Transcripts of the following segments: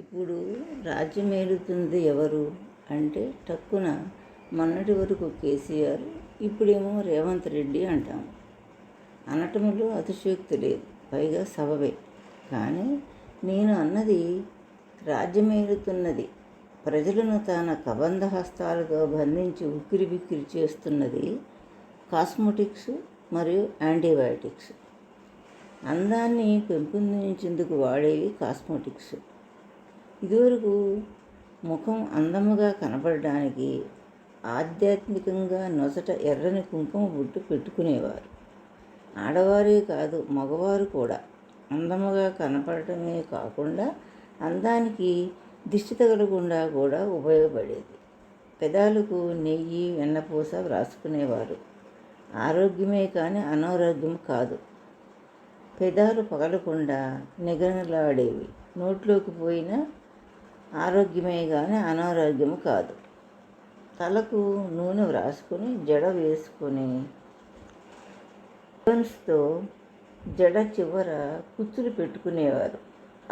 ఇప్పుడు రాజ్యమేలుతుంది ఎవరు అంటే టక్కున మొన్నటి వరకు కేసీఆర్, ఇప్పుడేమో రేవంత్ రెడ్డి అంటాం. అనటంలో అతిశయోక్తి లేదు, పైగా సబబే. కానీ నేను అన్నది రాజ్యమేలుతున్నది, ప్రజలను తన కబంధ హస్తాలతో బంధించి ఉక్కిరిబిక్కిరి చేస్తున్నది కాస్మోటిక్స్ మరియు యాంటీబయాటిక్స్. అందాన్ని పెంపొందించేందుకు వాడేవి కాస్మోటిక్స్. ఇదివరకు ముఖం అందముగా కనపడడానికి ఆధ్యాత్మికంగా నొసట ఎర్రని కుంకుమ బొట్టు పెట్టుకునేవారు. ఆడవారే కాదు, మగవారు కూడా. అందముగా కనపడటమే కాకుండా అందానికి దిష్టి తగలకుండా కూడా ఉపయోగపడేది. పెదాలకు నెయ్యి, వెన్నపూస వ్రాసుకునేవారు. ఆరోగ్యమే కానీ అనారోగ్యం కాదు. పెదాలు పగలకుండా నిగనలాడేవి. నోట్లోకి పోయిన ఆరోగ్యమే కానీ అనారోగ్యం కాదు. తలకు నూనె వ్రాసుకొని జడ వేసుకొని రిబ్బన్స్తో జడ చివర కుచ్చులు పెట్టుకునేవారు.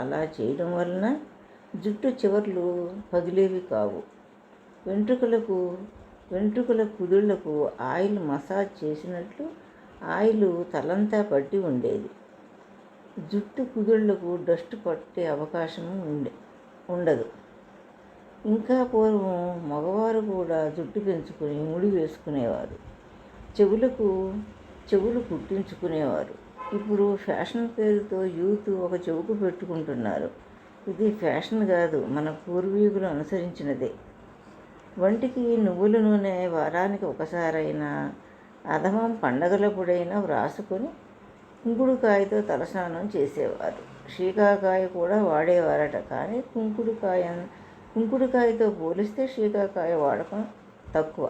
అలా చేయడం వలన జుట్టు చివర్లు పగిలేవి కావు. వెంట్రుకల కుదుళ్లకు ఆయిల్ మసాజ్ చేసినట్లు ఆయిల్ తలంతా పట్టి ఉండేది. జుట్టు కుదుళ్లకు డస్ట్ పట్టే అవకాశం ఉండదు. ఇంకా పూర్వం మగవారు కూడా జుట్టు పెంచుకొని ముడి వేసుకునేవారు. చెవులు కుట్టించుకునేవారు. ఇప్పుడు ఫ్యాషన్ పేరుతో యూత్ ఒక చెవుకు పెట్టుకుంటున్నారు. ఇది ఫ్యాషన్ కాదు, మన పూర్వీకులు అనుసరించినదే. వంటికి నువ్వుల నూనె వారానికి ఒకసారైనా, అధమం పండగలప్పుడైనా వ్రాసుకొని కుంకుడుకాయతో తలస్నానం చేసేవారు. శీకాకాయ కూడా వాడేవారట. కానీ కుంకుడుకాయతో పోలిస్తే శీకాకాయ వాడకం తక్కువ.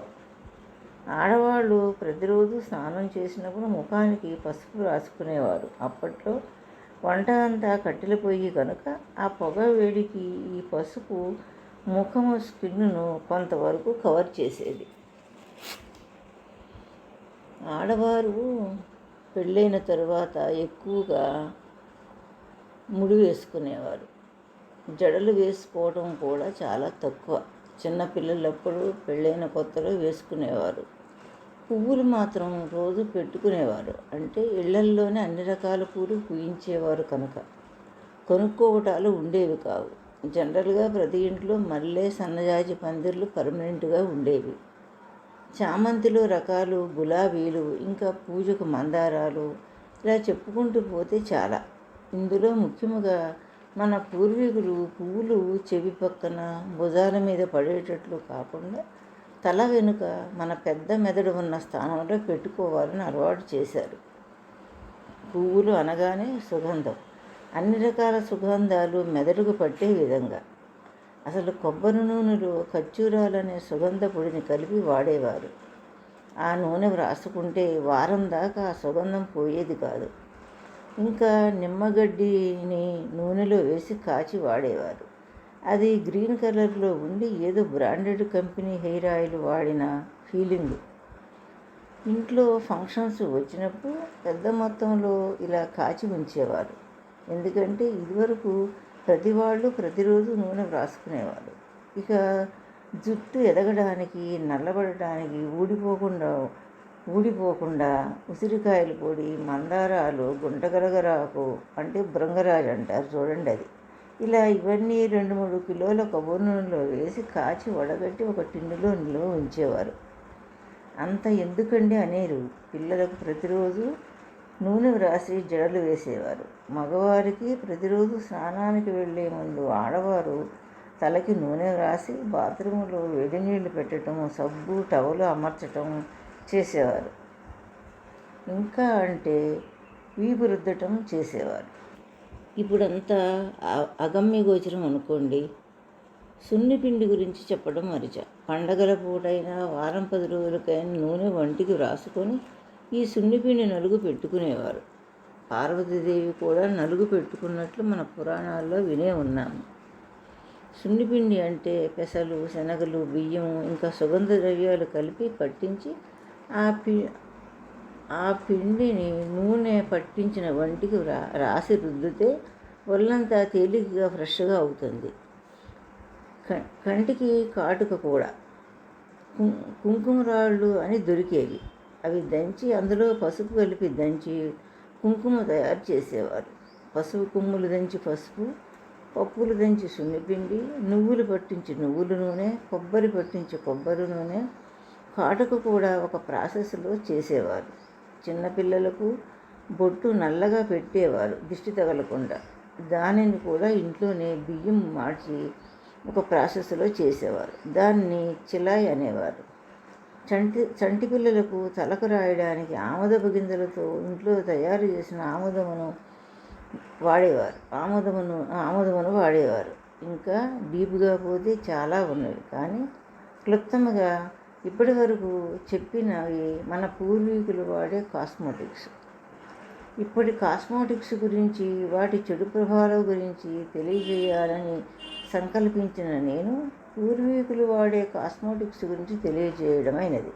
ఆడవాళ్ళు ప్రతిరోజు స్నానం చేసినప్పుడు ముఖానికి పసుపు రాసుకునేవారు. అప్పట్లో వంట అంతా కట్టెల పొయ్యి కనుక ఆ పొగ వేడికి ఈ పసుపు ముఖము స్కిన్ను కొంతవరకు కవర్ చేసేది. ఆడవారు పెళ్ళైన తరువాత ఎక్కువగా ముడి వేసుకునేవారు. జడలు వేసుకోవడం కూడా చాలా తక్కువ. చిన్నపిల్లలప్పుడు పెళ్ళైన కొత్తలో వేసుకునేవారు. పువ్వులు మాత్రం రోజు పెట్టుకునేవారు. అంటే ఇళ్లల్లోనే అన్ని రకాల పూలు పూయించేవారు కనుక కొనుక్కోవటాలు ఉండేవి కావు. జనరల్గా ప్రతి ఇంట్లో మల్లె, సన్నజాజి పందిర్లు పర్మనెంట్గా ఉండేవి. చామంతిలో రకాలు, గులాబీలు, ఇంకా పూజకు మందారాలు, ఇలా చెప్పుకుంటూ పోతే చాలా. ఇందులో ముఖ్యముగా మన పూర్వీకులు పువ్వులు చెవి పక్కన, భుజాల మీద పడేటట్లు కాకుండా తల వెనుక మన పెద్ద మెదడు ఉన్న స్థానంలో పెట్టుకోవాలని అలవాటు చేశారు. పువ్వులు అనగానే సుగంధం. అన్ని రకాల సుగంధాలు మెదడుకు పట్టే విధంగా. అసలు కొబ్బరి నూనెలో ఖర్జూరాలనే సుగంధ పొడిని కలిపి వాడేవారు. ఆ నూనె వ్రాసుకుంటే వారం దాకా ఆ సుగంధం పోయేది కాదు. ఇంకా నిమ్మగడ్డిని నూనెలో వేసి కాచి వాడేవారు. అది గ్రీన్ కలర్లో ఉండి ఏదో బ్రాండెడ్ కంపెనీ హెయిర్ ఆయిల్ వాడిన ఫీలింగు. ఇంట్లో ఫంక్షన్స్ వచ్చినప్పుడు పెద్ద మొత్తంలో ఇలా కాచి ఉంచేవారు. ఎందుకంటే ఇదివరకు ప్రతి వాళ్ళు ప్రతిరోజు నూనె వ్రాసుకునేవారు. ఇక జుట్టు ఎదగడానికి, నల్లబడటానికి, ఊడిపోకుండా ఉసిరికాయల పొడి, మందారాలు, గుంటగరగరాకు అంటే భృంగరాజు అంటారు చూడండి అది, ఇలా ఇవన్నీ 2-3 కిలోల కొబ్బరి నూనెలో వేసి కాచి వడగట్టి ఒక టిన్నులో నిల్వ ఉంచేవారు. అంత ఎందుకండి అనేరు. పిల్లలకు ప్రతిరోజు నూనె వ్రాసి జడలు వేసేవారు. మగవారికి ప్రతిరోజు స్నానానికి వెళ్ళే ముందు ఆడవారు తలకి నూనె రాసి బాత్రూంలో వేడి నీళ్లు పెట్టడం, సబ్బు టవలు అమర్చటం చేసేవారు. ఇంకా అంటే వీపు రుద్దటం చేసేవారు. ఇప్పుడంతా అగమ్యగోచరం అనుకోండి. సున్నిపిండి గురించి చెప్పడం మరిచా. పండగల పూటైనా, వారం 10 రోజులకైనా నూనె వంటికి రాసుకొని ఈ సున్నిపిండి నలుగు పెట్టుకునేవారు. పార్వతీదేవి కూడా నలుగు పెట్టుకున్నట్లు మన పురాణాల్లో వినే ఉన్నాము. సున్నిపిండి అంటే పెసలు, శనగలు, బియ్యం ఇంకా సుగంధ ద్రవ్యాలు కలిపి పట్టించి ఆ పిండిని నూనె పట్టించిన వంటికి రాసి రుద్దితే ఒళ్ళంతా తేలికగా ఫ్రెష్గా అవుతుంది. కంటికి కాటుక కూడా కుంకుమ రాళ్ళు అని దొరికేవి. అవి దంచి అందులో పసుపు కలిపి దంచి కుంకుమ తయారు చేసేవారు. పసుపు కొమ్ములు దంచి పసుపు, పప్పులు దంచి సున్నిపిండి, నువ్వులు పట్టించి నువ్వుల నూనె, కొబ్బరి పట్టించి కొబ్బరి నూనె, కాటుక కూడా ఒక ప్రాసెస్లో చేసేవారు. చిన్నపిల్లలకు బొట్టు నల్లగా పెట్టేవారు దిష్టి తగలకుండా. దానిని కూడా ఇంట్లోనే బియ్యం మార్చి ఒక ప్రాసెస్లో చేసేవారు. దాన్ని చిలాయి అనేవారు. చంటి పిల్లలకు తలకు రాయడానికి ఆముదపు గింజలతో ఇంట్లో తయారు చేసిన ఆముదమును వాడేవారు. ఇంకా డీప్గా పోతే చాలా ఉన్నవి, కానీ క్లుప్తంగా ఇప్పటి వరకు చెప్పినవి మన పూర్వీకులు వాడే కాస్మోటిక్స్. ఇప్పటి కాస్మోటిక్స్ గురించి, వాటి చెడు ప్రభావాల గురించి తెలియజేయాలని సంకల్పించిన నేను పూర్వీకులు వాడే కాస్మోటిక్స్ గురించి తెలియజేయడమైనది.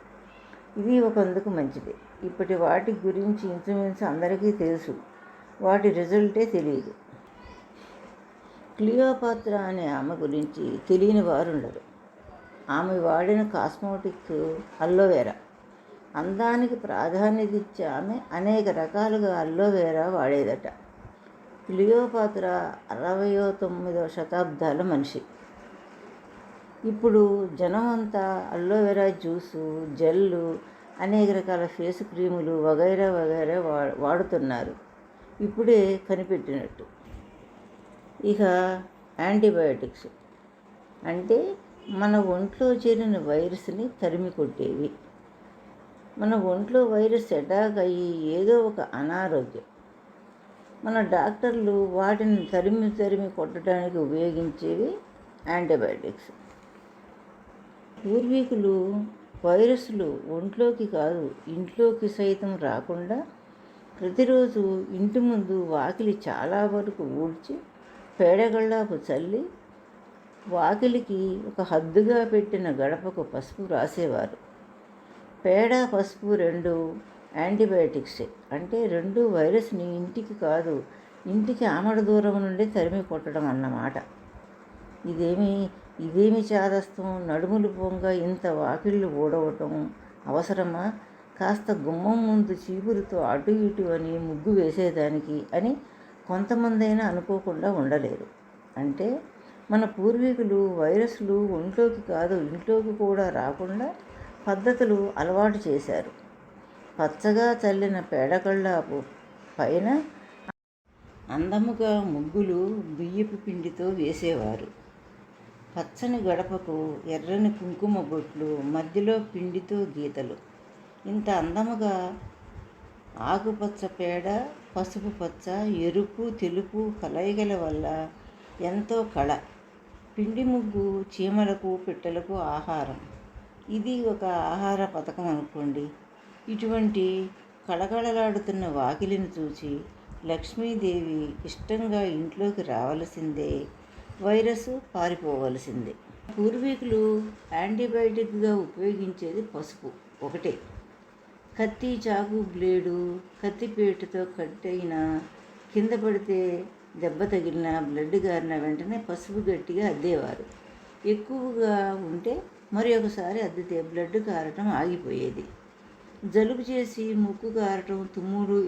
ఇది ఒకందుకు మంచిది. ఇప్పటి వాటి గురించి ఇంచుమించు అందరికీ తెలుసు, వాటి రిజల్టే తెలియదు. క్లియోపాత్రా అనే ఆమె గురించి తెలియని వారు ఉండరు. ఆమె వాడిన కాస్మోటిక్ అల్లోవెరా. అందానికి ప్రాధాన్యత ఇచ్చే ఆమె అనేక రకాలుగా అల్లోవెరా వాడేదట. క్లియోపాత్రా 69వ శతాబ్దాల మనిషి. ఇప్పుడు జనం అంతా అల్లోవెరా జ్యూసు, జెల్లు, అనేక రకాల ఫేస్ క్రీములు వగైరా వాడుతున్నారు, ఇప్పుడే కనిపెట్టినట్టు. ఇక యాంటీబయాటిక్స్ అంటే మన ఒంట్లో చేరిన వైరస్ని తరిమి కొట్టేవి. మన ఒంట్లో వైరస్ అటాక్ అయ్యి ఏదో ఒక అనారోగ్యం, మన డాక్టర్లు వాటిని తరిమి కొట్టడానికి ఉపయోగించేవి యాంటీబయాటిక్స్. పూర్వీకులు వైరస్లు ఒంట్లోకి కాదు ఇంట్లోకి సైతం రాకుండా ప్రతిరోజు ఇంటి ముందు వాకిలి చాలా వరకు ఊడ్చి పేడగళ్ళాపు చల్లి వాకిలికి ఒక హద్దుగా పెట్టిన గడపకు పసుపు రాసేవారు. పేడ, పసుపు రెండు యాంటీబయాటిక్సే. అంటే రెండు వైరస్ని ఇంటికి కాదు ఇంటికి ఆమడ దూరం నుండి తరిమి కొట్టడం అన్నమాట. ఇదేమి చాదస్తం, నడుములు పొంగ ఇంత వాకిళ్ళు ఊడవటం అవసరమా? కాస్త గుమ్మం ముందు చీపురుతో అటు ఇటు అని ముగ్గు వేసేదానికి అని కొంతమందైనా అనుకోకుండా ఉండలేరు. అంటే మన పూర్వీకులు వైరస్లు ఒంట్లోకి కాదు ఇంట్లోకి కూడా రాకుండా పద్ధతులు అలవాటు చేశారు. పచ్చగా చల్లిన పేడకళ్ళాపు పైన అందముగా ముగ్గులు బియ్యపు పిండితో వేసేవారు. పచ్చని గడపకు ఎర్రని కుంకుమ బొట్లు, మధ్యలో పిండితో గీతలు. ఇంత అందముగా ఆకుపచ్చ పేడ, పసుపు పచ్చ, ఎరుపు తెలుపు కలయికల వల్ల ఎంతో కళ. పిండి ముగ్గు చీమలకు పిట్టలకు ఆహారం. ఇది ఒక ఆహార పథకం అనుకోండి. ఇటువంటి కళకళలాడుతున్న వాకిలిని చూసి లక్ష్మీదేవి ఇష్టంగా ఇంట్లోకి రావలసిందే, వైరస్ పారిపోవలసిందే. పూర్వీకులు యాంటీబయాటిక్గా ఉపయోగించేది పసుపు ఒకటే. కత్తి, చాకు, బ్లేడు, కత్తిపేటతో కట్టయిన కింద పడితే దెబ్బ తగిలిన, బ్లడ్ గారిన వెంటనే పసుపు గట్టిగా అద్దేవారు. ఎక్కువగా ఉంటే మరి ఒకసారి అద్దితే బ్లడ్ కారటం ఆగిపోయేది. జలుబు చేసి ముక్కు కారటం, తుమ్ములు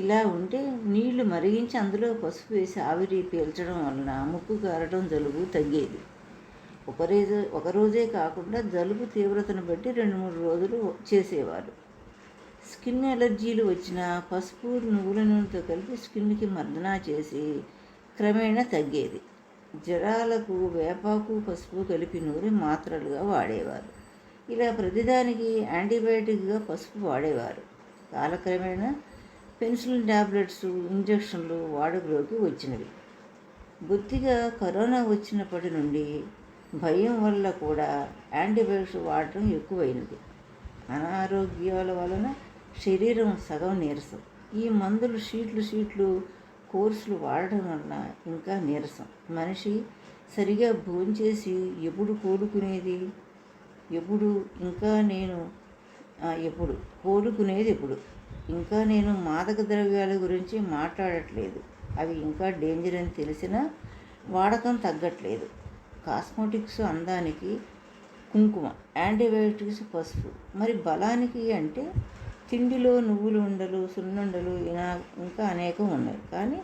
ఇలా ఉంటే నీళ్లు మరిగించి అందులో పసుపు వేసి ఆవిరి పీల్చడం వలన ముక్కు కారటం, జలుబు తగ్గేది. ఒకరోజే కాకుండా జలుబు తీవ్రతను బట్టి 2-3 రోజులు చేసేవారు. స్కిన్ ఎలర్జీలు వచ్చినా పసుపు, నువ్వుల నూనెతో కలిపి స్కిన్కి మర్దనా చేసి క్రమేణా తగ్గేది. జ్వరాలకు వేపాకు, పసుపు కలిపి నూరి మాత్రలుగా వాడేవారు. ఇలా ప్రతిదానికి యాంటీబయాటిక్గా పసుపు వాడేవారు. కాలక్రమేణా పెన్సిలిన్ ట్యాబ్లెట్స్, ఇంజక్షన్లు వాడుకలోకి వచ్చినవి. బొత్తిగా కరోనా వచ్చినప్పటి నుండి భయం వల్ల కూడా యాంటీబయాటిక్స్ వాడటం ఎక్కువైనది. అనారోగ్యాల వలన శరీరం సగం నీరసం. ఈ మందులు షీట్లు కోర్సులు వాడటం వలన ఇంకా నీరసం. మనిషి సరిగా భోంచేసి ఎప్పుడు కోలుకునేది ఎప్పుడు? ఇంకా నేను మాదక ద్రవ్యాల గురించి మాట్లాడట్లేదు. అవి ఇంకా డేంజర్ అని తెలిసినా వాడకం తగ్గట్లేదు. కాస్మోటిక్స్ అందానికి కుంకుమ, యాంటీబయాటిక్స్ పసుపు, మరి బలానికి అంటే తిండిలో నువ్వులు ఉండలు, సున్నుండలు, ఇంకా అనేకం ఉన్నాయి. కానీ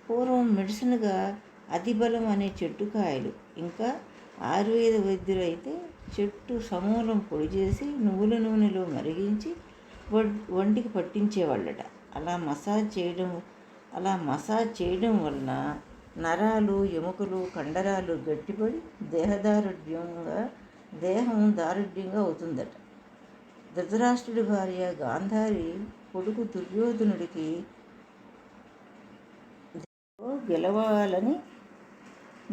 పూర్వం మెడిసిన్గా అతిబలం అనే చెట్టుకాయలు, ఇంకా ఆయుర్వేద వైద్యులు అయితే చెట్టు సమూలం పొడి చేసి నువ్వుల నూనెలో మరిగించి వంటికి పట్టించేవాళ్ళట. అలా మసాజ్ చేయడం వలన నరాలు, ఎముకలు, కండరాలు గట్టిపడి దేహం దారుఢ్యంగా అవుతుందట. ధృతరాష్ట్రుడి భార్య గాంధారి కొడుకు దుర్యోధనుడికి గెలవాలని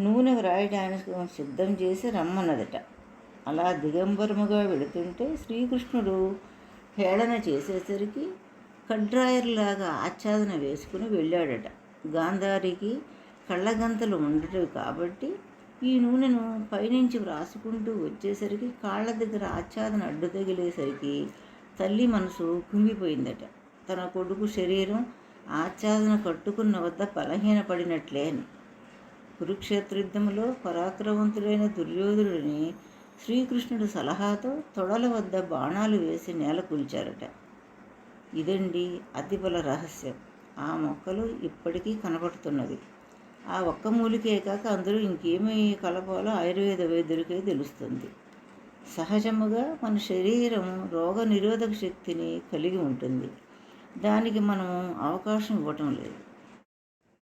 నూనె రాయడానికి సిద్ధం చేసి రమ్మన్నదట. అలా దిగంబరముగా వెళుతుంటే శ్రీకృష్ణుడు హేళన చేసేసరికి కడ్రాయర్లాగా ఆచ్ఛాదన వేసుకుని వెళ్ళాడట. గాంధారికి కళ్ళగంతలు ఉండటవి కాబట్టి ఈ నూనెను పైనుంచి వ్రాసుకుంటూ వచ్చేసరికి కాళ్ళ దగ్గర ఆచ్ఛాదన అడ్డు తగిలేసరికి తల్లి మనసు కుంగిపోయిందట. తన కొడుకు శరీరం ఆచ్ఛాదన కట్టుకున్న వద్ద బలహీనపడినట్లే అని. కురుక్షేత్ర యుద్ధంలో పరాక్రమవంతుడైన దుర్యోధనుడిని శ్రీకృష్ణుడి సలహాతో తొడల వద్ద బాణాలు వేసి నేల కూల్చారట. ఇదండి అతిబల రహస్యం. ఆ మొక్కలు ఇప్పటికీ కనబడుతున్నవి. ఆ ఒక్క మూలికే కాక అందులో ఇంకేమీ కలపాలో ఆయుర్వేద వైద్యుడికే తెలుస్తుంది. సహజముగా మన శరీరం రోగ నిరోధక శక్తిని కలిగి ఉంటుంది. దానికి మనం అవకాశం ఇవ్వటం లేదు.